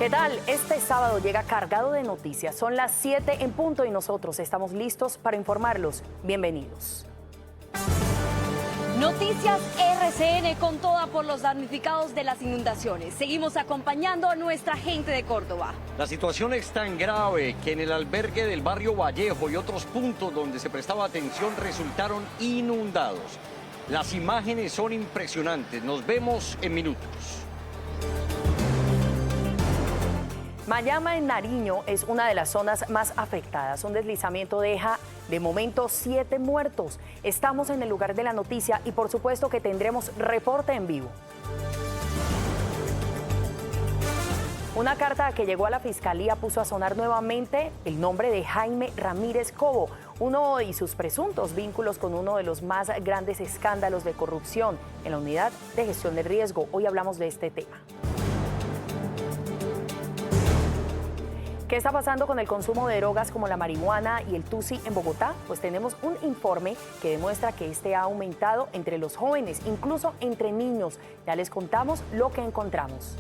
¿Qué tal? Este sábado llega cargado de noticias. Son las 7 en punto y nosotros estamos listos para informarlos. Bienvenidos. Noticias RCN con toda por los damnificados de las inundaciones. Seguimos acompañando a nuestra gente de Córdoba. La situación es tan grave que en el albergue del barrio Vallejo y otros puntos donde se prestaba atención resultaron inundados. Las imágenes son impresionantes. Nos vemos en minutos. Mayama en Nariño es una de las zonas más afectadas. Un deslizamiento deja de momento 7 muertos. Estamos en el lugar de la noticia y por supuesto que tendremos reporte en vivo. Una carta que llegó a la fiscalía puso a sonar nuevamente el nombre de Jaime Ramírez Cobo, uno y sus presuntos vínculos con uno de los más grandes escándalos de corrupción en la unidad de gestión de riesgo. Hoy hablamos de este tema. ¿Qué está pasando con el consumo de drogas como la marihuana y el tusi en Bogotá? Pues tenemos un informe que demuestra que este ha aumentado entre los jóvenes, incluso entre niños. Ya les contamos lo que encontramos.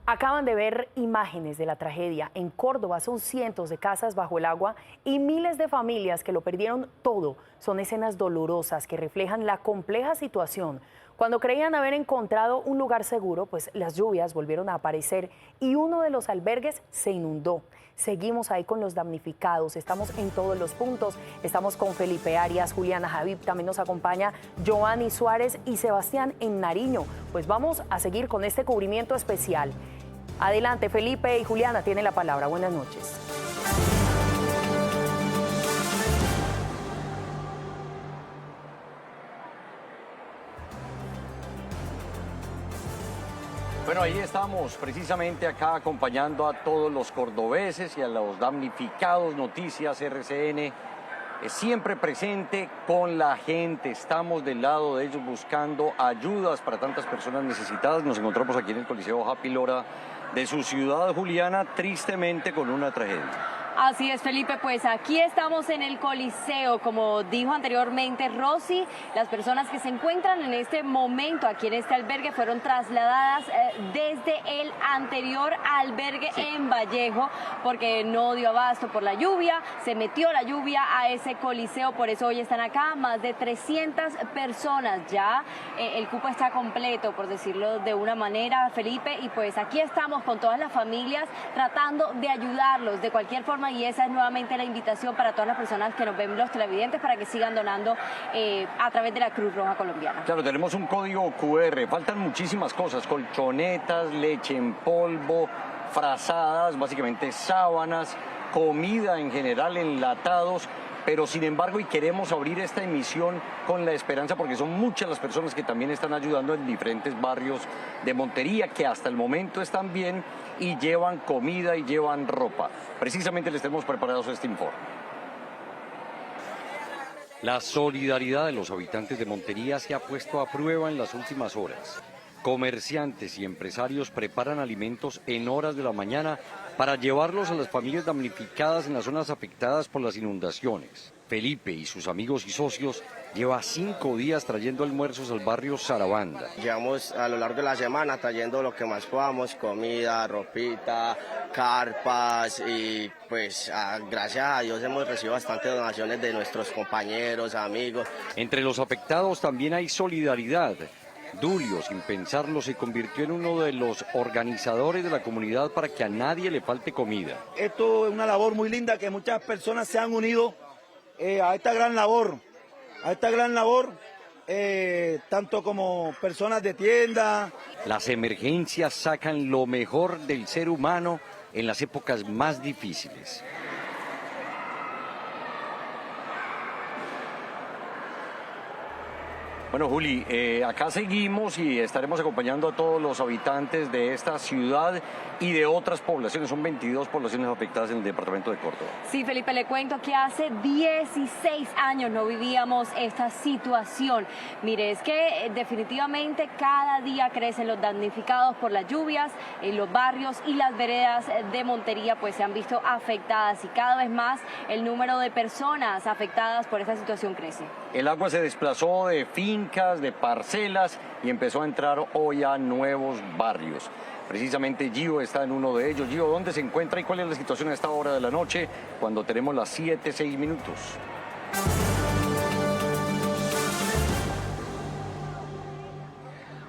Acaban de ver imágenes de la tragedia. En Córdoba son cientos de casas bajo el agua y miles de familias que lo perdieron todo. Son escenas dolorosas que reflejan la compleja situación. Cuando creían haber encontrado un lugar seguro, pues las lluvias volvieron a aparecer y uno de los albergues se inundó. Seguimos ahí con los damnificados, estamos en todos los puntos, estamos con Felipe Arias, Juliana Javib, también nos acompaña Giovanni Suárez y Sebastián en Nariño. Pues vamos a seguir con este cubrimiento especial. Adelante, Felipe y Juliana, tienen la palabra. Buenas noches. Bueno, ahí estamos precisamente acá acompañando a todos los cordobeses y a los damnificados. Noticias RCN es siempre presente con la gente. Estamos del lado de ellos buscando ayudas para tantas personas necesitadas. Nos encontramos aquí en el Coliseo Happy Lora de su ciudad, Juliana, tristemente con una tragedia. Así es, Felipe, pues aquí estamos en el Coliseo, como dijo anteriormente Rosy, las personas que se encuentran en este momento aquí en este albergue fueron trasladadas desde el anterior albergue en Vallejo, porque no dio abasto por la lluvia, se metió la lluvia a ese Coliseo, por eso hoy están acá más de 300 personas, ya el cupo está completo, por decirlo de una manera, Felipe, y pues aquí estamos con todas las familias tratando de ayudarlos de cualquier forma. Y esa es nuevamente la invitación para todas las personas que nos ven, los televidentes, para que sigan donando a través de la Cruz Roja Colombiana. Claro, tenemos un código QR, faltan muchísimas cosas, colchonetas, leche en polvo, frazadas, básicamente sábanas, comida en general, enlatados. Pero sin embargo, y queremos abrir esta emisión con la esperanza, porque son muchas las personas que también están ayudando en diferentes barrios de Montería, que hasta el momento están bien y llevan comida y llevan ropa. Precisamente les tenemos preparados este informe. La solidaridad de los habitantes de Montería se ha puesto a prueba en las últimas horas. Comerciantes y empresarios preparan alimentos en horas de la mañana para llevarlos a las familias damnificadas en las zonas afectadas por las inundaciones. Felipe y sus amigos y socios lleva 5 días trayendo almuerzos al barrio Sarabanda. Llevamos a lo largo de la semana trayendo lo que más podamos, comida, ropita, carpas y pues gracias a Dios hemos recibido bastantes donaciones de nuestros compañeros, amigos. Entre los afectados también hay solidaridad. Dulio, sin pensarlo, se convirtió en uno de los organizadores de la comunidad para que a nadie le falte comida. Esto es una labor muy linda que muchas personas se han unido a esta gran labor, tanto como personas de tienda. Las emergencias sacan lo mejor del ser humano en las épocas más difíciles. Bueno, Juli, acá seguimos y estaremos acompañando a todos los habitantes de esta ciudad y de otras poblaciones. Son 22 poblaciones afectadas en el departamento de Córdoba. Sí, Felipe, le cuento que hace 16 años no vivíamos esta situación. Mire, es que definitivamente cada día crecen los damnificados por las lluvias, los barrios y las veredas de Montería pues se han visto afectadas y cada vez más el número de personas afectadas por esta situación crece. El agua se desplazó de fincas, de parcelas y empezó a entrar hoy a nuevos barrios. Precisamente Gio está en uno de ellos. Gio, ¿dónde se encuentra y cuál es la situación a esta hora de la noche cuando tenemos las 7:06?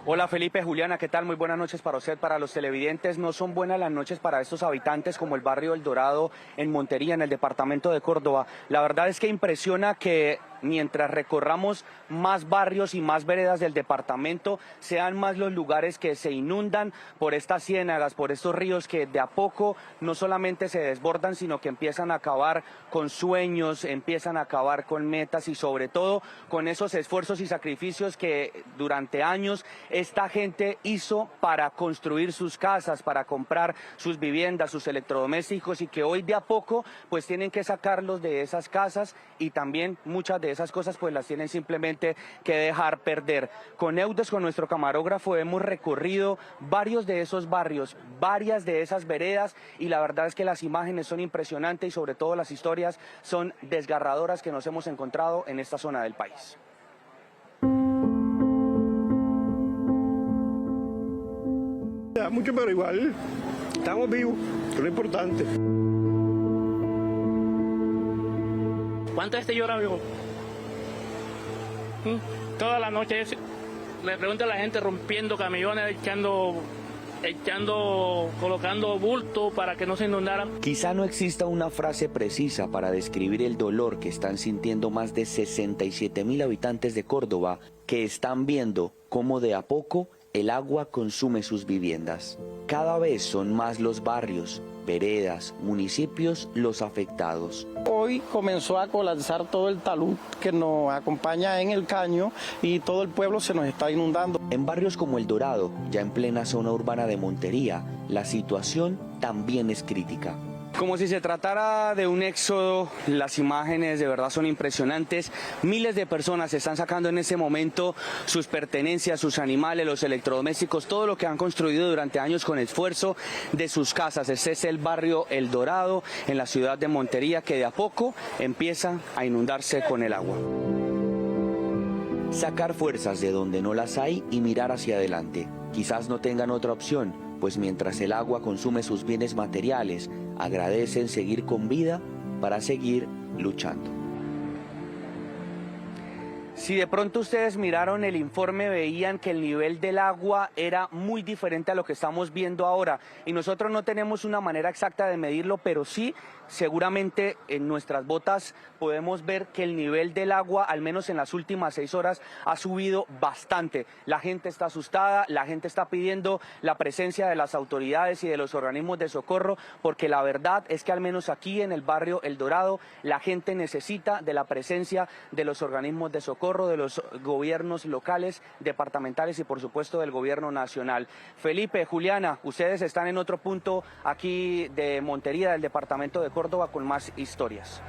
Hola Felipe, Juliana, ¿qué tal? Muy buenas noches para usted, para los televidentes. No son buenas las noches para estos habitantes como el barrio El Dorado en Montería, en el departamento de Córdoba. La verdad es que impresiona que mientras recorramos más barrios y más veredas del departamento, sean más los lugares que se inundan por estas ciénagas, por estos ríos que de a poco no solamente se desbordan, sino que empiezan a acabar con sueños, empiezan a acabar con metas y sobre todo con esos esfuerzos y sacrificios que durante años esta gente hizo para construir sus casas, para comprar sus viviendas, sus electrodomésticos y que hoy de a poco pues tienen que sacarlos de esas casas y también muchas de esas cosas pues las tienen simplemente que dejar perder. Con Eudes, con nuestro camarógrafo, hemos recorrido varios de esos barrios, varias de esas veredas y la verdad es que las imágenes son impresionantes y sobre todo las historias son desgarradoras que nos hemos encontrado en esta zona del país. Mucho, pero igual estamos vivos, que es lo importante. ¿Cuánto llora, amigo? Toda la noche le pregunto a la gente rompiendo camiones, colocando bultos para que no se inundaran. Quizá no exista una frase precisa para describir el dolor que están sintiendo más de 67.000 habitantes de Córdoba que están viendo cómo de a poco el agua consume sus viviendas. Cada vez son más los barrios, veredas, municipios los afectados. Hoy comenzó a colapsar todo el talud que nos acompaña en el caño y todo el pueblo se nos está inundando. En barrios como El Dorado, ya en plena zona urbana de Montería, la situación también es crítica. Como si se tratara de un éxodo, las imágenes de verdad son impresionantes. Miles de personas están sacando en este momento sus pertenencias, sus animales, los electrodomésticos, todo lo que han construido durante años con esfuerzo de sus casas. Este es el barrio El Dorado, en la ciudad de Montería, que de a poco empieza a inundarse con el agua. Sacar fuerzas de donde no las hay y mirar hacia adelante. Quizás no tengan otra opción, pues mientras el agua consume sus bienes materiales, agradecen seguir con vida para seguir luchando. Si de pronto ustedes miraron el informe, veían que el nivel del agua era muy diferente a lo que estamos viendo ahora. Y nosotros no tenemos una manera exacta de medirlo, pero sí, seguramente en nuestras botas podemos ver que el nivel del agua, al menos en las últimas 6 horas, ha subido bastante. La gente está asustada, la gente está pidiendo la presencia de las autoridades y de los organismos de socorro, porque la verdad es que al menos aquí en el barrio El Dorado, la gente necesita de la presencia de los organismos de socorro, de los gobiernos locales, departamentales y por supuesto del gobierno nacional. Felipe, Juliana, ustedes están en otro punto aquí de Montería, del departamento de Córdoba, con más historias.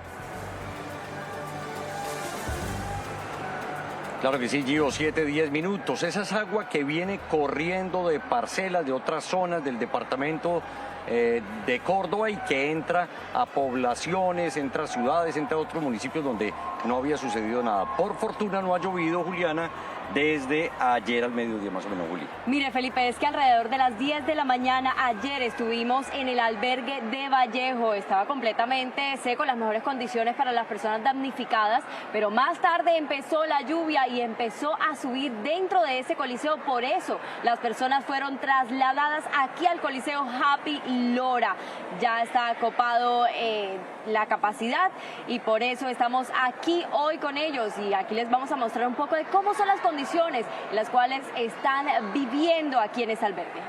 Claro que sí, Gio, 7:10. Esa es agua que viene corriendo de parcelas de otras zonas del departamento de Córdoba y que entra a poblaciones, entra a ciudades, entra a otros municipios donde no había sucedido nada. Por fortuna no ha llovido, Juliana, desde ayer al mediodía más o menos, Juli. Mire, Felipe, es que alrededor de las 10 de la mañana ayer estuvimos en el albergue de Vallejo. Estaba completamente seco, las mejores condiciones para las personas damnificadas, pero más tarde empezó la lluvia y empezó a subir dentro de ese coliseo. Por eso las personas fueron trasladadas aquí al coliseo Happy Lora. Ya está copado la capacidad y por eso estamos aquí hoy con ellos y aquí les vamos a mostrar un poco de cómo son las condiciones en las cuales están viviendo aquí en este albergue.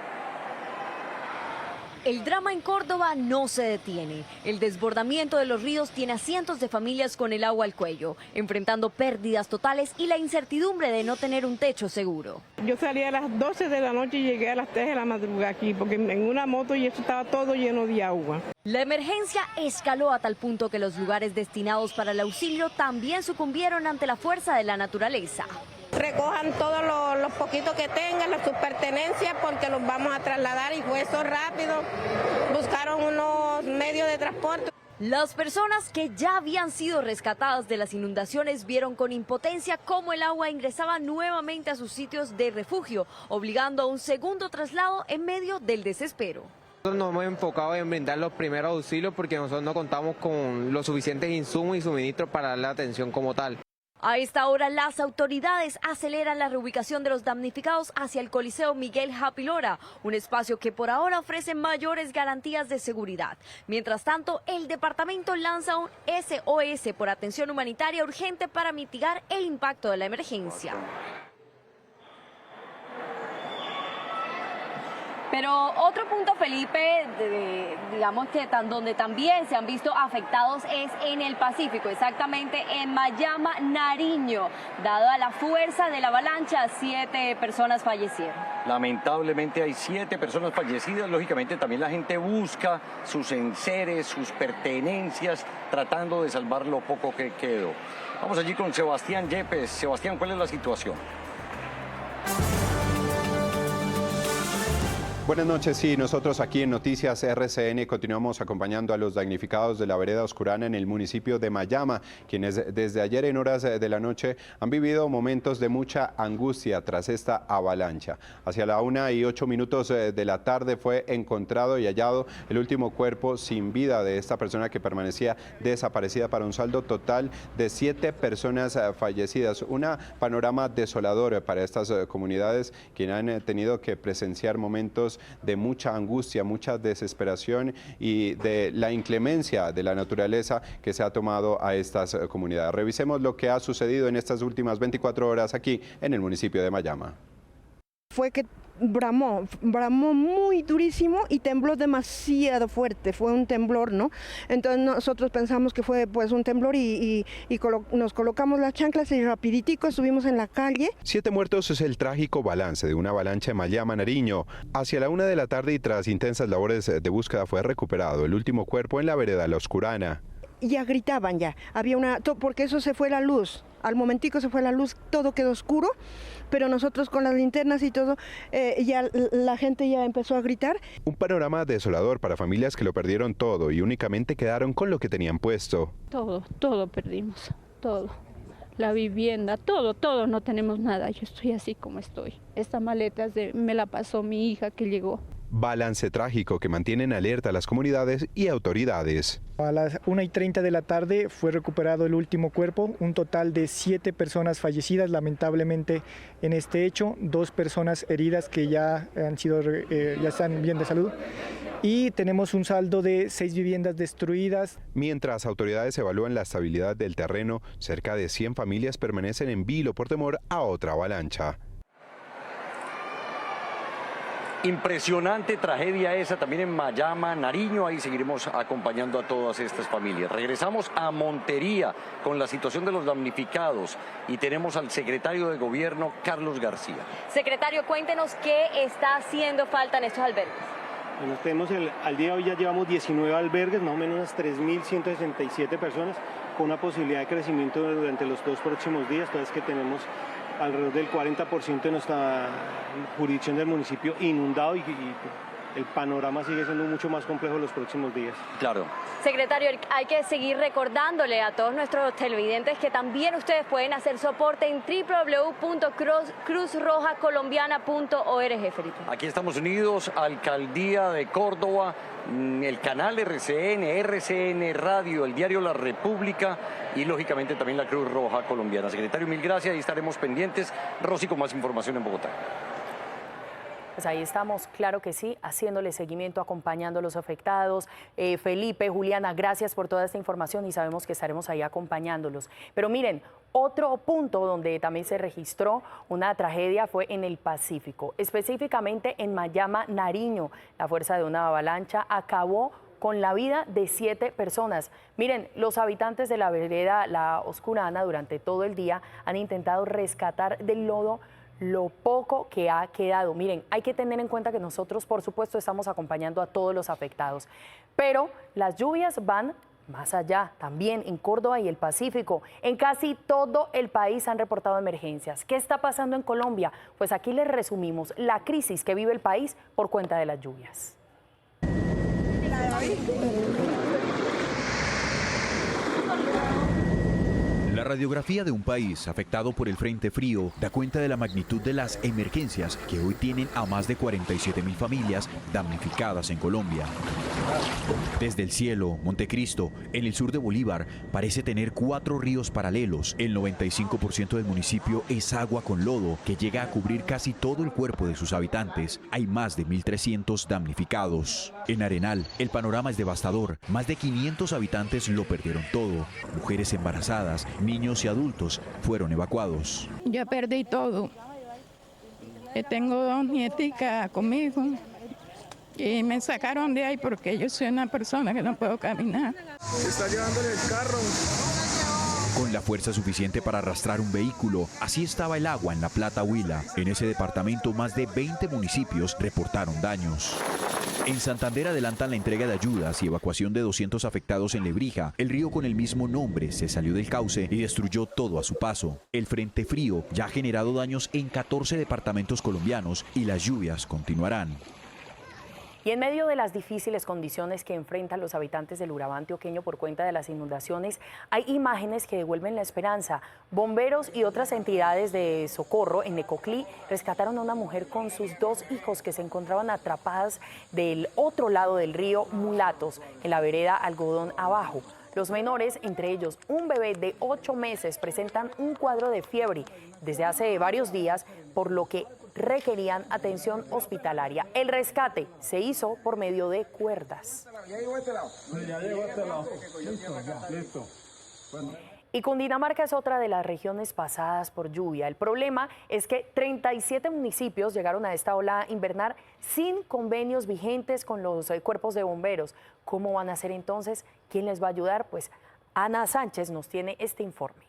El drama en Córdoba no se detiene. El desbordamiento de los ríos tiene a cientos de familias con el agua al cuello, enfrentando pérdidas totales y la incertidumbre de no tener un techo seguro. Yo salí a las 12 de la noche y llegué a las 3 de la madrugada aquí, porque en una moto y eso estaba todo lleno de agua. La emergencia escaló a tal punto que los lugares destinados para el auxilio también sucumbieron ante la fuerza de la naturaleza. Recojan todos los poquitos que tengan, sus pertenencias, porque los vamos a trasladar, y fue eso rápido. Buscaron unos medios de transporte. Las personas que ya habían sido rescatadas de las inundaciones vieron con impotencia cómo el agua ingresaba nuevamente a sus sitios de refugio, obligando a un segundo traslado en medio del desespero. Nosotros nos hemos enfocado en brindar los primeros auxilios porque nosotros no contamos con los suficientes insumos y suministros para darle atención como tal. A esta hora, las autoridades aceleran la reubicación de los damnificados hacia el Coliseo Miguel Japilora, un espacio que por ahora ofrece mayores garantías de seguridad. Mientras tanto, el departamento lanza un SOS por atención humanitaria urgente para mitigar el impacto de la emergencia. Pero otro punto, Felipe, digamos que donde también se han visto afectados es en el Pacífico, exactamente en Mayama, Nariño. Dada la fuerza de la avalancha, 7 personas fallecieron. Lamentablemente hay 7 personas fallecidas. Lógicamente también la gente busca sus enseres, sus pertenencias, tratando de salvar lo poco que quedó. Vamos allí con Sebastián Yepes. Sebastián, ¿cuál es la situación? Buenas noches, sí, nosotros aquí en Noticias RCN continuamos acompañando a los damnificados de la vereda Oscurana en el municipio de Mayama, quienes desde ayer en horas de la noche han vivido momentos de mucha angustia tras esta avalancha. Hacia la 1:08 de la tarde fue encontrado y hallado el último cuerpo sin vida de esta persona que permanecía desaparecida, para un saldo total de 7 personas fallecidas. Un panorama desolador para estas comunidades, quienes han tenido que presenciar momentos de mucha angustia, mucha desesperación y de la inclemencia de la naturaleza que se ha tomado a estas comunidades. Revisemos lo que ha sucedido en estas últimas 24 horas aquí en el municipio de Mayama. Fue que bramó muy durísimo y tembló demasiado fuerte, fue un temblor, ¿no? Entonces nosotros pensamos que fue pues un temblor y nos colocamos las chanclas y rapiditico estuvimos en la calle. 7 muertos es el trágico balance de una avalancha en Mayama, Nariño. Hacia la 1 de la tarde y tras intensas labores de búsqueda fue recuperado el último cuerpo en la vereda La Oscurana. Ya gritaban ya, había porque eso se fue la luz, al momentico se fue la luz, todo quedó oscuro, pero nosotros con las linternas y todo, ya la gente ya empezó a gritar. Un panorama desolador para familias que lo perdieron todo y únicamente quedaron con lo que tenían puesto. Todo perdimos, todo. La vivienda, todo, no tenemos nada. Yo estoy así como estoy. Esta maleta me la pasó mi hija que llegó. Balance trágico que mantiene en alerta a las comunidades y autoridades. A las 1:30 de la tarde fue recuperado el último cuerpo, un total de 7 personas fallecidas lamentablemente en este hecho, 2 personas heridas que ya están bien de salud. Y tenemos un saldo de 6 viviendas destruidas. Mientras autoridades evalúan la estabilidad del terreno, cerca de 100 familias permanecen en vilo por temor a otra avalancha. Impresionante tragedia esa también en Mayama, Nariño. Ahí seguiremos acompañando a todas estas familias. Regresamos a Montería con la situación de los damnificados y tenemos al secretario de Gobierno, Carlos García. Secretario, cuéntenos qué está haciendo falta en estos albergues. Bueno, al día de hoy ya llevamos 19 albergues, más o menos unas 3.167 personas, con una posibilidad de crecimiento durante los 2 próximos días. Entonces que tenemos alrededor del 40% de nuestra jurisdicción del municipio inundado y el panorama sigue siendo mucho más complejo en los próximos días. Claro. Secretario, hay que seguir recordándole a todos nuestros televidentes que también ustedes pueden hacer soporte en www.cruzrojacolombiana.org, Felipe. Aquí estamos unidos, Alcaldía de Córdoba, el canal RCN Radio, el diario La República y lógicamente también la Cruz Roja Colombiana. Secretario, mil gracias y estaremos pendientes. Rosy con más información en Bogotá. Pues ahí estamos, claro que sí, haciéndole seguimiento, acompañando a los afectados. Felipe, Juliana, gracias por toda esta información y sabemos que estaremos ahí acompañándolos. Pero miren, Otro punto donde también se registró una tragedia fue en el Pacífico, específicamente en Mayama, Nariño. La fuerza de una avalancha acabó con la vida de 7 personas. Miren, los habitantes de la vereda La Oscurana durante todo el día han intentado rescatar del lodo lo poco que ha quedado. Miren, hay que tener en cuenta que nosotros, por supuesto, estamos acompañando a todos los afectados, pero las lluvias van más allá, también en Córdoba y el Pacífico. En casi todo el país han reportado emergencias. ¿Qué está pasando en Colombia? Pues aquí les resumimos la crisis que vive el país por cuenta de las lluvias. La radiografía de un país afectado por el frente frío da cuenta de la magnitud de las emergencias que hoy tienen a más de 47.000 familias damnificadas en Colombia. Desde el cielo, Montecristo, en el sur de Bolívar, parece tener 4 ríos paralelos. El 95% del municipio es agua con lodo que llega a cubrir casi todo el cuerpo de sus habitantes. Hay más de 1.300 damnificados. En Arenal, el panorama es devastador. Más de 500 habitantes lo perdieron todo. Mujeres embarazadas, niños y adultos fueron evacuados. Yo perdí todo. Tengo 2 nieticas conmigo y me sacaron de ahí porque yo soy una persona que no puedo caminar. Está llevándole el carro. Con la fuerza suficiente para arrastrar un vehículo, así estaba el agua en La Plata, Huila. En ese departamento, más de 20 municipios reportaron daños. En Santander adelantan la entrega de ayudas y evacuación de 200 afectados en Lebrija. El río con el mismo nombre se salió del cauce y destruyó todo a su paso. El frente frío ya ha generado daños en 14 departamentos colombianos y las lluvias continuarán. Y en medio de las difíciles condiciones que enfrentan los habitantes del Urabá antioqueño por cuenta de las inundaciones, hay imágenes que devuelven la esperanza. Bomberos y otras entidades de socorro en Necoclí rescataron a una mujer con sus 2 hijos que se encontraban atrapadas del otro lado del río Mulatos, en la vereda Algodón Abajo. Los menores, entre ellos un bebé de 8 meses, presentan un cuadro de fiebre desde hace varios días, por lo que requerían atención hospitalaria. El rescate se hizo por medio de cuerdas. Y Cundinamarca es otra de las regiones pasadas por lluvia. El problema es que 37 municipios llegaron a esta ola invernal sin convenios vigentes con los cuerpos de bomberos. ¿Cómo van a hacer entonces? ¿Quién les va a ayudar? Pues Ana Sánchez nos tiene este informe.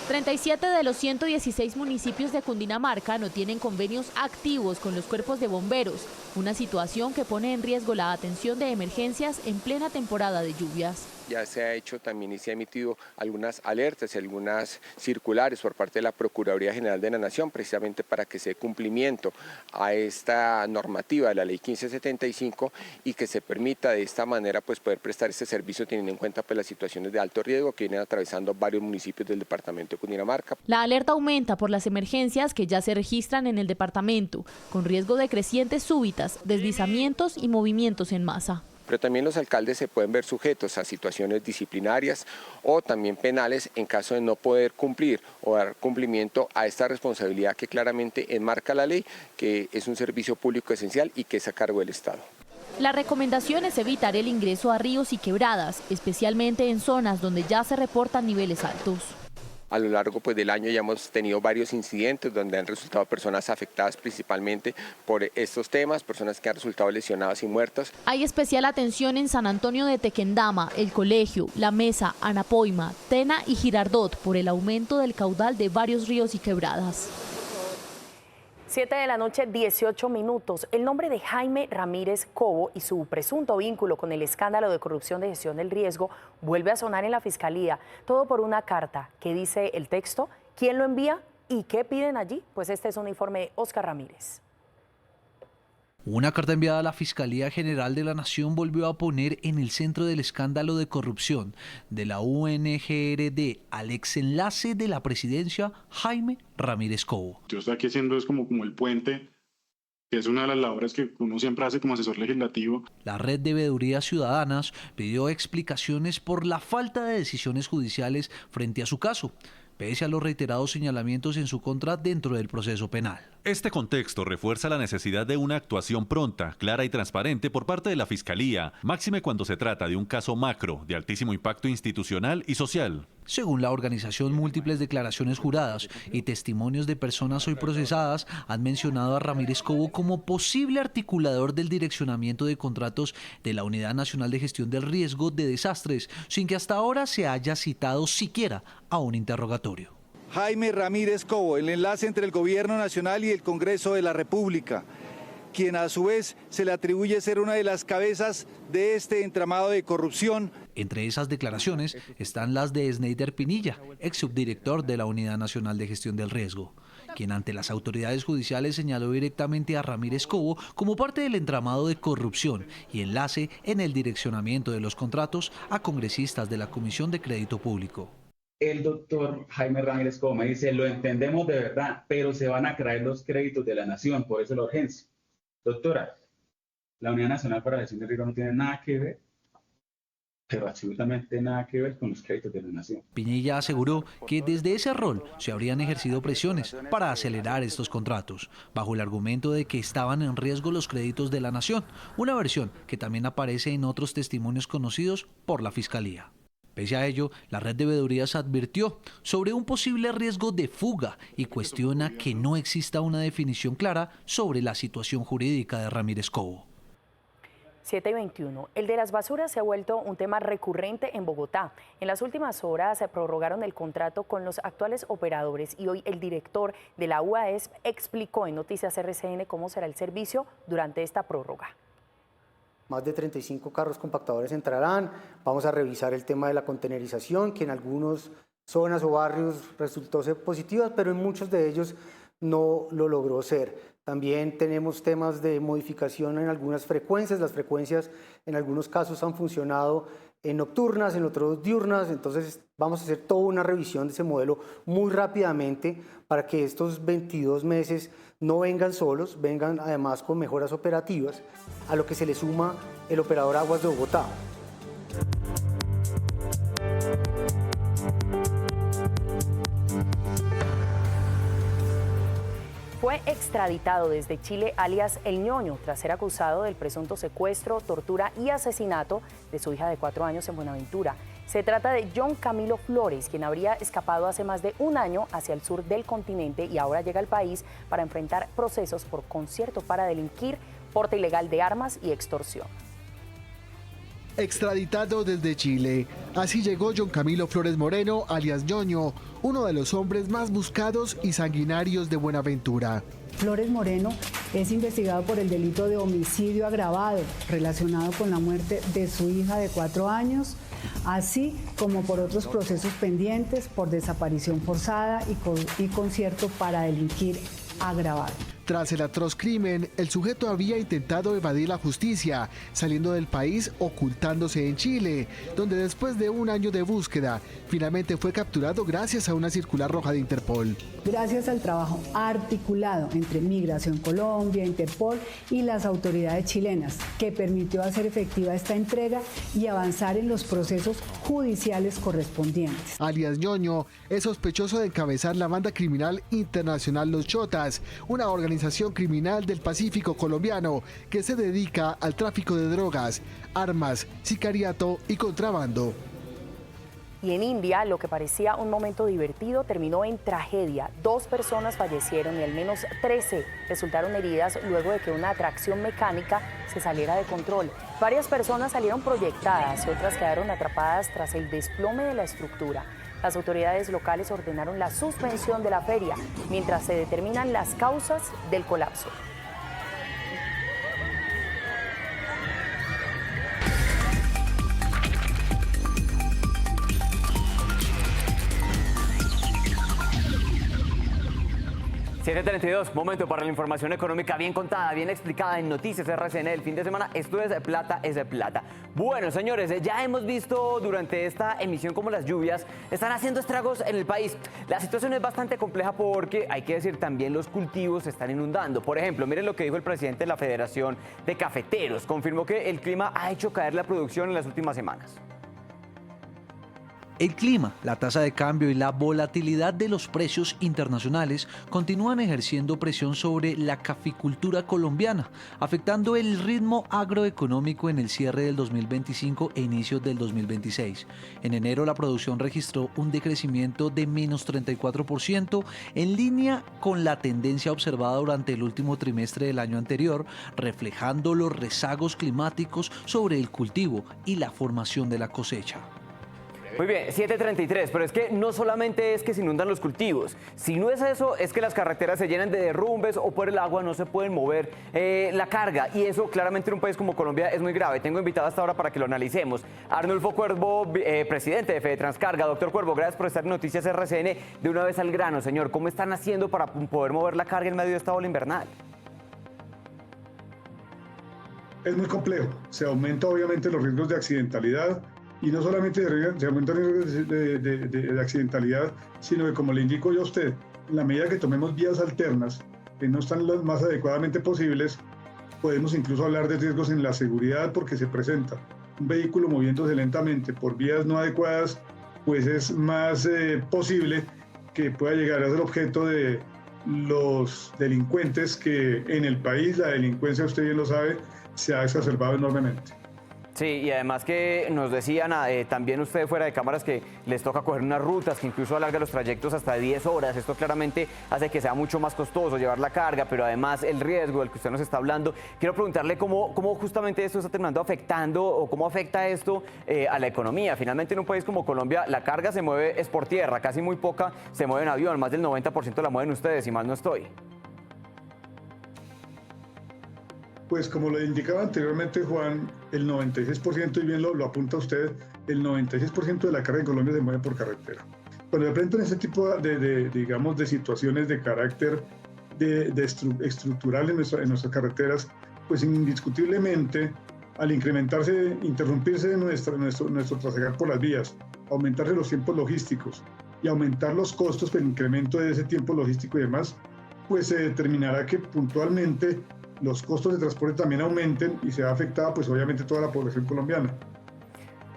37 de los 116 municipios de Cundinamarca no tienen convenios activos con los cuerpos de bomberos, una situación que pone en riesgo la atención de emergencias en plena temporada de lluvias. Ya se ha hecho también y se ha emitido algunas alertas y algunas circulares por parte de la Procuraduría General de la Nación, precisamente para que se dé cumplimiento a esta normativa de la Ley 1575 y que se permita de esta manera pues poder prestar este servicio teniendo en cuenta pues las situaciones de alto riesgo que vienen atravesando varios municipios del departamento de Cundinamarca. La alerta aumenta por las emergencias que ya se registran en el departamento, con riesgo de crecientes súbitas, deslizamientos y movimientos en masa. Pero también los alcaldes se pueden ver sujetos a situaciones disciplinarias o también penales en caso de no poder cumplir o dar cumplimiento a esta responsabilidad que claramente enmarca la ley, que es un servicio público esencial y que es a cargo del Estado. La recomendación es evitar el ingreso a ríos y quebradas, especialmente en zonas donde ya se reportan niveles altos. A lo largo pues, del año ya hemos tenido varios incidentes donde han resultado personas afectadas principalmente por estos temas, personas que han resultado lesionadas y muertas. Hay especial atención en San Antonio de Tequendama, El Colegio, La Mesa, Anapoima, Tena y Girardot por el aumento del caudal de varios ríos y quebradas. 7 de la noche, 18 minutos. El nombre de Jaime Ramírez Cobo y su presunto vínculo con el escándalo de corrupción de gestión del riesgo vuelve a sonar en la Fiscalía. Todo por una carta. ¿Qué dice el texto? ¿Quién lo envía? ¿Y qué piden allí? Pues este es un informe de Oscar Ramírez. Una carta enviada a la Fiscalía General de la Nación volvió a poner en el centro del escándalo de corrupción de la UNGRD al ex enlace de la presidencia Jaime Ramírez Cobo. Yo estoy aquí haciendo es como el puente, que es una de las labores que uno siempre hace como asesor legislativo. La Red de Veedurías Ciudadanas pidió explicaciones por la falta de decisiones judiciales frente a su caso, pese a los reiterados señalamientos en su contra dentro del proceso penal. Este contexto refuerza la necesidad de una actuación pronta, clara y transparente por parte de la Fiscalía, máxime cuando se trata de un caso macro de altísimo impacto institucional y social. Según la organización, múltiples declaraciones juradas y testimonios de personas hoy procesadas han mencionado a Ramírez Cobo como posible articulador del direccionamiento de contratos de la Unidad Nacional de Gestión del Riesgo de Desastres, sin que hasta ahora se haya citado siquiera a un interrogatorio. Jaime Ramírez Cobo, el enlace entre el Gobierno Nacional y el Congreso de la República, quien a su vez se le atribuye ser una de las cabezas de este entramado de corrupción. Entre esas declaraciones están las de Sneider Pinilla, ex subdirector de la Unidad Nacional de Gestión del Riesgo, quien ante las autoridades judiciales señaló directamente a Ramírez Cobo como parte del entramado de corrupción y enlace en el direccionamiento de los contratos a congresistas de la Comisión de Crédito Público. El doctor Jaime Ramírez Cobo me dice, lo entendemos de verdad, pero se van a caer los créditos de la nación, por eso la urgencia. Doctora, la Unidad Nacional para la Gestión del Riesgo no tiene nada que ver, pero absolutamente nada que ver con los créditos de la nación. Pinilla aseguró que desde ese rol se habrían ejercido presiones para acelerar estos contratos, bajo el argumento de que estaban en riesgo los créditos de la nación, una versión que también aparece en otros testimonios conocidos por la Fiscalía. Pese a ello, la red de veedurías advirtió sobre un posible riesgo de fuga y cuestiona que no exista una definición clara sobre la situación jurídica de Ramírez Cobo. 7:21. El de las basuras se ha vuelto un tema recurrente en Bogotá. En las últimas horas se prorrogaron el contrato con los actuales operadores y hoy el director de la UAESP explicó en Noticias RCN cómo será el servicio durante esta prórroga. Más de 35 carros compactadores entrarán. Vamos a revisar el tema de la contenerización, que en algunas zonas o barrios resultó ser positiva, pero en muchos de ellos no lo logró ser. También tenemos temas de modificación en algunas frecuencias. Las frecuencias en algunos casos han funcionado en nocturnas, en otros diurnas. Entonces vamos a hacer toda una revisión de ese modelo muy rápidamente para que estos 22 meses no vengan solos, vengan además con mejoras operativas, a lo que se le suma el operador Aguas de Bogotá. Fue extraditado desde Chile alias El Ñoño tras ser acusado del presunto secuestro, tortura y asesinato de su hija de 4 años en Buenaventura. Se trata de John Camilo Flores, quien habría escapado hace más de un año hacia el sur del continente y ahora llega al país para enfrentar procesos por concierto para delinquir, porte ilegal de armas y extorsión. Extraditado desde Chile. Así llegó John Camilo Flores Moreno, alias Ñoño, uno de los hombres más buscados y sanguinarios de Buenaventura. Flores Moreno es investigado por el delito de homicidio agravado relacionado con la muerte de su hija de 4 años, así como por otros procesos pendientes por desaparición forzada y concierto para delinquir agravado. Tras el atroz crimen, el sujeto había intentado evadir la justicia, saliendo del país ocultándose en Chile, donde después de un año de búsqueda, finalmente fue capturado gracias a una circular roja de Interpol. Gracias al trabajo articulado entre Migración Colombia, Interpol y las autoridades chilenas, que permitió hacer efectiva esta entrega y avanzar en los procesos judiciales correspondientes. Alias Ñoño es sospechoso de encabezar la banda criminal internacional Los Chotas, una organización criminal del Pacífico colombiano que se dedica al tráfico de drogas, armas, sicariato y contrabando. Y en India, lo que parecía un momento divertido terminó en tragedia. 2 personas fallecieron y al menos 13 resultaron heridas luego de que una atracción mecánica se saliera de control. Varias personas salieron proyectadas y otras quedaron atrapadas tras el desplome de la estructura. Las autoridades locales ordenaron la suspensión de la feria mientras se determinan las causas del colapso. $7:32, momento para la información económica bien contada, bien explicada en Noticias RCN el fin de semana. Esto es Plata es de Plata. Bueno, señores, ya hemos visto durante esta emisión cómo las lluvias están haciendo estragos en el país. La situación es bastante compleja porque, hay que decir, también los cultivos se están inundando. Por ejemplo, miren lo que dijo el presidente de la Federación de Cafeteros. Confirmó que el clima ha hecho caer la producción en las últimas semanas. El clima, la tasa de cambio y la volatilidad de los precios internacionales continúan ejerciendo presión sobre la caficultura colombiana, afectando el ritmo agroeconómico en el cierre del 2025 e inicios del 2026. En enero la producción registró un decrecimiento de menos 34%, en línea con la tendencia observada durante el último trimestre del año anterior, reflejando los rezagos climáticos sobre el cultivo y la formación de la cosecha. Muy bien, 7:33, pero es que no solamente es que se inundan los cultivos, si no es eso, es que las carreteras se llenan de derrumbes o por el agua no se pueden mover la carga, y eso claramente en un país como Colombia es muy grave. Tengo invitado hasta ahora para que lo analicemos Arnulfo Cuervo, presidente de Fedetranscarga. Doctor Cuervo, gracias por estar en Noticias RCN. De una vez al grano, señor, ¿cómo están haciendo para poder mover la carga en medio de esta ola invernal? Es muy complejo, se aumenta obviamente los riesgos de accidentalidad, y no solamente se aumentan los riesgos de accidentalidad, sino que, como le indico yo a usted, en la medida que tomemos vías alternas que no están las más adecuadamente posibles, podemos incluso hablar de riesgos en la seguridad, porque se presenta un vehículo moviéndose lentamente por vías no adecuadas, pues es más posible que pueda llegar a ser objeto de los delincuentes, que en el país la delincuencia, usted bien lo sabe, se ha exacerbado enormemente. Sí, y además que nos decían también ustedes fuera de cámaras que les toca coger unas rutas que incluso alargan los trayectos hasta 10 horas. Esto claramente hace que sea mucho más costoso llevar la carga, pero además el riesgo del que usted nos está hablando. Quiero preguntarle cómo justamente esto está terminando afectando, o cómo afecta esto a la economía. Finalmente, en un país como Colombia, la carga se mueve es por tierra, casi muy poca se mueve en avión, más del 90% la mueven ustedes, si mal no estoy. Pues como lo indicaba anteriormente Juan, el 96%, y bien lo apunta usted, el 96% de la carga en Colombia se mueve por carretera. Cuando se presentan este tipo de situaciones de carácter estructural en nuestras carreteras, pues indiscutiblemente, al interrumpirse nuestro trasegar por las vías, aumentarse los tiempos logísticos y aumentar los costos por el incremento de ese tiempo logístico y demás, pues se determinará que puntualmente los costos de transporte también aumenten y se va afectada pues obviamente toda la población colombiana.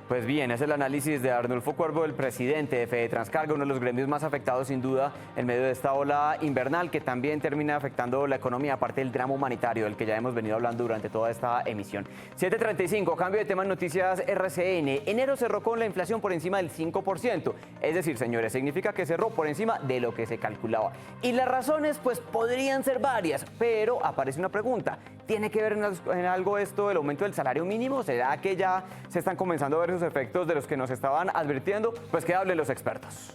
Pues bien, es el análisis de Arnulfo Cuervo, el presidente de Fedetranscarga, uno de los gremios más afectados sin duda en medio de esta ola invernal, que también termina afectando la economía, aparte del drama humanitario del que ya hemos venido hablando durante toda esta emisión. 7:35, cambio de tema en Noticias RCN. Enero cerró con la inflación por encima del 5%. Es decir, señores, significa que cerró por encima de lo que se calculaba. Y las razones pues podrían ser varias, pero aparece una pregunta. ¿Tiene que ver en algo esto del aumento del salario mínimo? ¿Será que ya se están comenzando a ver esos efectos de los que nos estaban advirtiendo? Pues que hablen los expertos.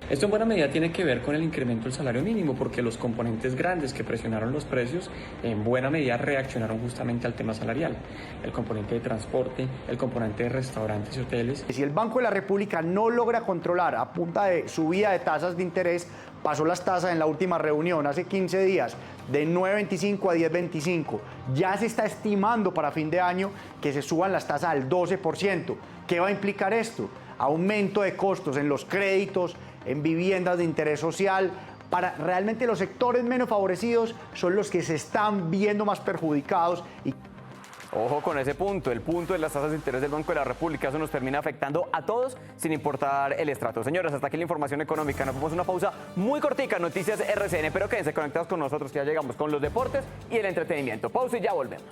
Esto en buena medida tiene que ver con el incremento del salario mínimo, porque los componentes grandes que presionaron los precios en buena medida reaccionaron justamente al tema salarial. El componente de transporte, el componente de restaurantes y hoteles. Si el Banco de la República no logra controlar a punta de subida de tasas de interés, pasó las tasas en la última reunión hace 15 días de 9.25 a 10.25. Ya se está estimando para fin de año que se suban las tasas al 12%. ¿Qué va a implicar esto? Aumento de costos en los créditos, en viviendas de interés social. Para realmente los sectores menos favorecidos son los que se están viendo más perjudicados. Ojo con ese punto, el punto de las tasas de interés del Banco de la República. Eso nos termina afectando a todos sin importar el estrato. Señores, hasta aquí la información económica. Nos vamos a una pausa muy cortica, Noticias RCN, pero quédense conectados con nosotros, que ya llegamos con los deportes y el entretenimiento. Pausa y ya volvemos.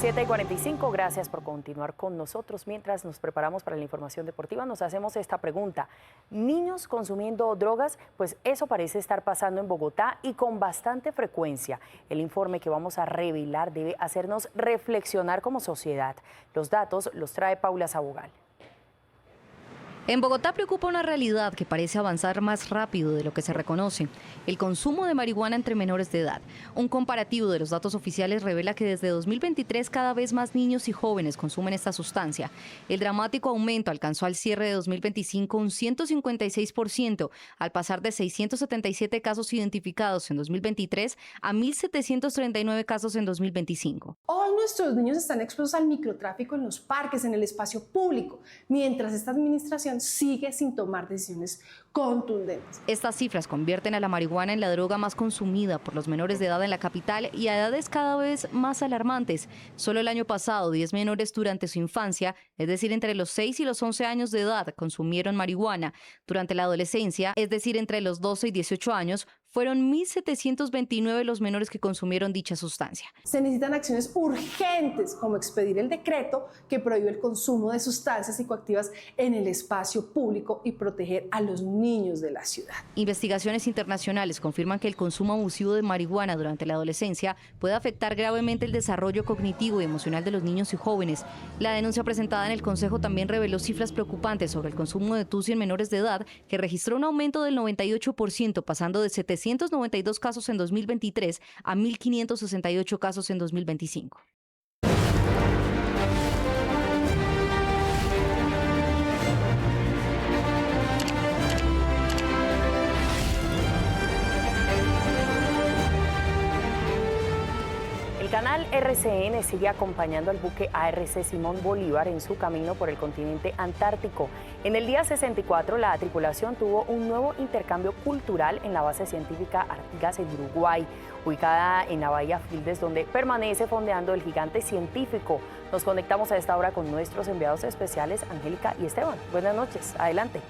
7:45, gracias por continuar con nosotros. Mientras nos preparamos para la información deportiva, nos hacemos esta pregunta. ¿Niños consumiendo drogas? Pues eso parece estar pasando en Bogotá y con bastante frecuencia. El informe que vamos a revelar debe hacernos reflexionar como sociedad. Los datos los trae Paula Sabogal. En Bogotá preocupa una realidad que parece avanzar más rápido de lo que se reconoce: el consumo de marihuana entre menores de edad. Un comparativo de los datos oficiales revela que desde 2023 cada vez más niños y jóvenes consumen esta sustancia. El dramático aumento alcanzó al cierre de 2025 un 156%, al pasar de 677 casos identificados en 2023 a 1.739 casos en 2025. Hoy nuestros niños están expuestos al microtráfico en los parques, en el espacio público, mientras esta administración administración sigue sin tomar decisiones contundentes. Estas cifras convierten a la marihuana en la droga más consumida por los menores de edad en la capital y a edades cada vez más alarmantes. Solo el año pasado, 10 menores durante su infancia, es decir, entre los 6 y los 11 años de edad, consumieron marihuana. Durante la adolescencia, es decir, entre los 12 y 18 años, fueron 1.729 los menores que consumieron dicha sustancia. Se necesitan acciones urgentes, como expedir el decreto que prohíbe el consumo de sustancias psicoactivas en el espacio público y proteger a los niños de la ciudad. Investigaciones internacionales confirman que el consumo abusivo de marihuana durante la adolescencia puede afectar gravemente el desarrollo cognitivo y emocional de los niños y jóvenes. La denuncia presentada en el Consejo también reveló cifras preocupantes sobre el consumo de tusi en menores de edad, que registró un aumento del 98%, pasando de 792 casos en 2023 a 1.568 casos en 2025. El canal RCN sigue acompañando al buque ARC Simón Bolívar en su camino por el continente antártico. En el día 64, la tripulación tuvo un nuevo intercambio cultural en la base científica Artigas en Uruguay, ubicada en la bahía Fildes, donde permanece fondeando el gigante científico. Nos conectamos a esta hora con nuestros enviados especiales, Angélica y Esteban. Buenas noches, adelante.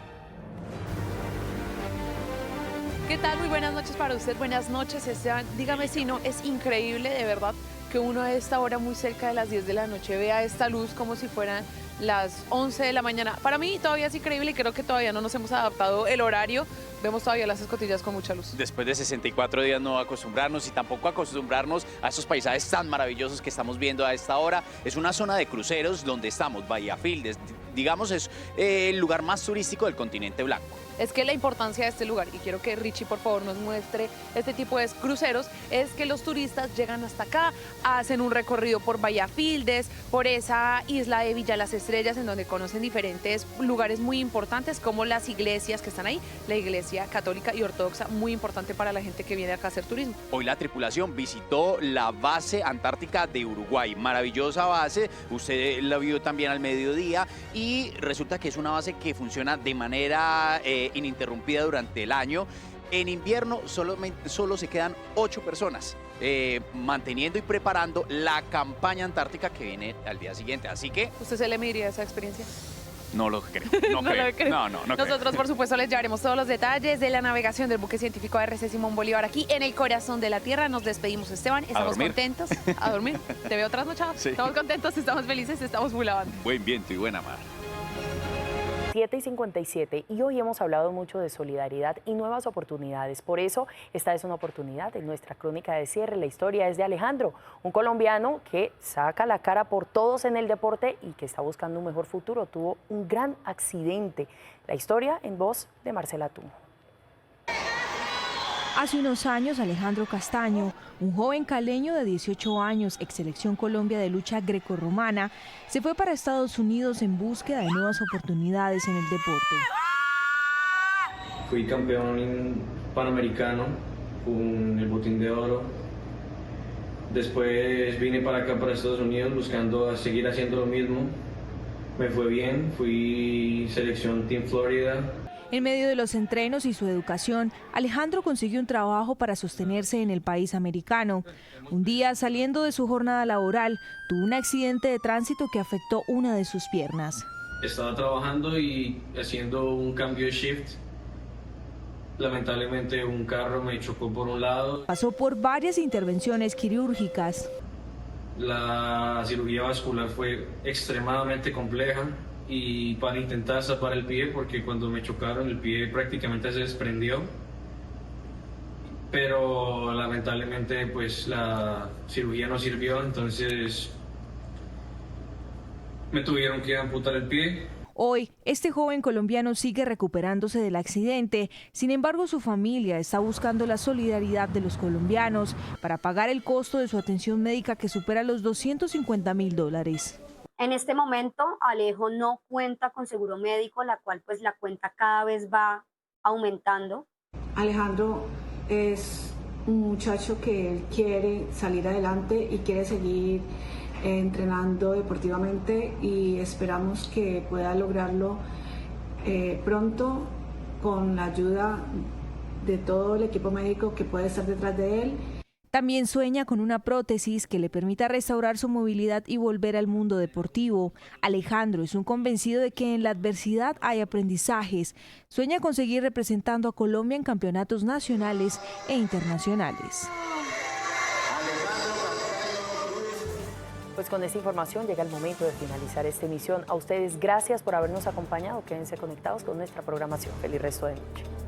¿Qué tal? Muy buenas noches para usted, buenas noches Esteban. Dígame si no, es increíble de verdad que uno a esta hora muy cerca de las 10 de la noche vea esta luz como si fueran las 11 de la mañana. Para mí todavía es increíble y creo que todavía no nos hemos adaptado el horario. Vemos todavía las escotillas con mucha luz. Después de 64 días no acostumbrarnos y tampoco acostumbrarnos a estos paisajes tan maravillosos que estamos viendo a esta hora. Es una zona de cruceros donde estamos, Bahía Fildes, digamos es el lugar más turístico del continente blanco. Es que la importancia de este lugar, y quiero que Richie por favor nos muestre este tipo de cruceros, es que los turistas llegan hasta acá, hacen un recorrido por Bahía Fildes, por esa isla de Villa Las Estrellas, en donde conocen diferentes lugares muy importantes como las iglesias que están ahí, la iglesia católica y ortodoxa, muy importante para la gente que viene acá a hacer turismo. Hoy la tripulación visitó la base antártica de Uruguay, maravillosa base, usted la vio también al mediodía y resulta que es una base que funciona de manera ininterrumpida durante el año. En invierno solo se quedan 8 personas manteniendo y preparando la campaña antártica que viene al día siguiente. Así que... ¿Usted se le mediría esa experiencia? No lo creo. No Nosotros, creo. por supuesto, les llevaremos todos los detalles de la navegación del buque científico ARC Simón Bolívar aquí en el corazón de la tierra. Nos despedimos, Esteban. Estamos contentos. A dormir. Te veo trasnochado. Sí. Estamos contentos, estamos felices, estamos muy lavando. Buen viento y buena mar. 7:57 y hoy hemos hablado mucho de solidaridad y nuevas oportunidades. Por eso, esta es una oportunidad en nuestra crónica de cierre. La historia es de Alejandro, un colombiano que saca la cara por todos en el deporte y que está buscando un mejor futuro. Tuvo un gran accidente. La historia en voz de Marcela Tumo. Hace unos años, Alejandro Castaño, un joven caleño de 18 años, ex selección Colombia de lucha grecorromana, se fue para Estados Unidos en búsqueda de nuevas oportunidades en el deporte. Fui campeón panamericano con el botín de oro. Después vine para acá, para Estados Unidos, buscando seguir haciendo lo mismo. Me fue bien, fui selección Team Florida. En medio de los entrenos y su educación, Alejandro consiguió un trabajo para sostenerse en el país americano. Un día, saliendo de su jornada laboral, tuvo un accidente de tránsito que afectó una de sus piernas. Estaba trabajando y haciendo un cambio de shift. Lamentablemente un carro me chocó por un lado. Pasó por varias intervenciones quirúrgicas. La cirugía vascular fue extremadamente compleja. Y para intentar zafar el pie, porque cuando me chocaron el pie prácticamente se desprendió, pero lamentablemente pues la cirugía no sirvió, entonces me tuvieron que amputar el pie. Hoy, este joven colombiano sigue recuperándose del accidente. Sin embargo, su familia está buscando la solidaridad de los colombianos para pagar el costo de su atención médica, que supera los $250.000. En este momento, Alejo no cuenta con seguro médico, la cual pues la cuenta cada vez va aumentando. Alejandro es un muchacho que quiere salir adelante y quiere seguir entrenando deportivamente y esperamos que pueda lograrlo pronto con la ayuda de todo el equipo médico que puede estar detrás de él. También sueña con una prótesis que le permita restaurar su movilidad y volver al mundo deportivo. Alejandro es un convencido de que en la adversidad hay aprendizajes. Sueña con seguir representando a Colombia en campeonatos nacionales e internacionales. Pues con esta información llega el momento de finalizar esta emisión. A ustedes, gracias por habernos acompañado. Quédense conectados con nuestra programación. Feliz resto de noche.